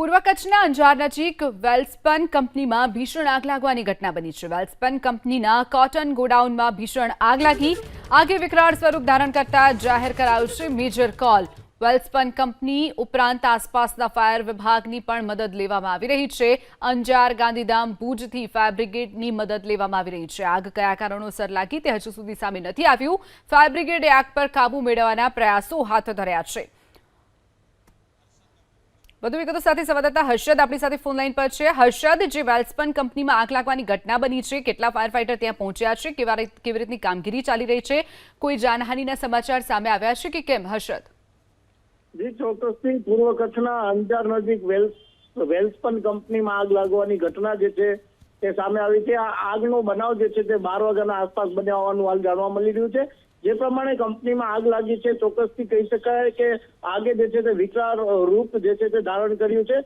પૂર્વ કચ્છના અંજાર નજીક વેલ્સપન કંપનીમાં ભીષણ આગ લાગવાની ઘટના બની છે। વેલ્સપન કંપનીના કોટન ગોડાઉનમાં ભીષણ આગ લાગી। આગે વિકરાળ સ્વરૂપ ધારણ કરતા જાહેર કરાયું છે મેજર કોલ। વેલ્સપન કંપની ઉપરાંત આસપાસના ફાયર વિભાગની પણ મદદ લેવામાં આવી રહી છે। અંજાર, ગાંધીધામ, ભુજથી ફાયર બ્રિગેડની મદદ લેવામાં આવી રહી છે। આગ કયા કારણોસર લાગી તે હજુ સુધી સામે નથી આવ્યું। ફાયર બ્રિગેડે આગ પર કાબુ મેળવવાના પ્રયાસો હાથ ધર્યા છે। વધુ વિગતો સાથે સંવાદદાતા હર્ષદ આપણી સાથે ફોન લાઈન પર છે। હર્ષદ, જે વેલ્સપન કંપનીમાં આગ લાગવાની ઘટના બની છે, કેટલા ફાયર ફાઈટર ત્યાં પહોંચ્યા છે, કેવી રીતની કામગીરી ચાલી રહી છે, કોઈ જાનહાનિના સમાચાર સામે આવ્યા છે કે કેમ? હર્ષદ, જી ચોક્કસથી પૂર્વ કચ્છના અંજાર નજીક વેલ્સપન કંપનીમાં આગ લાગવાની ઘટના જે છે તે સામે આવી છે। આ આગનો બનાવ જે છે તે 12 વાગ્યાના આસપાસ બન્યા હોવાનું હાલ જાણવા મળી રહ્યું છે। જે પ્રમાણે કંપનીમાં આગ લાગી છે, ચોક્કસથી કહી શકાય કે આગે જે છે તે વિકરાળ રૂપ જે છે તે ધારણ કર્યું છે।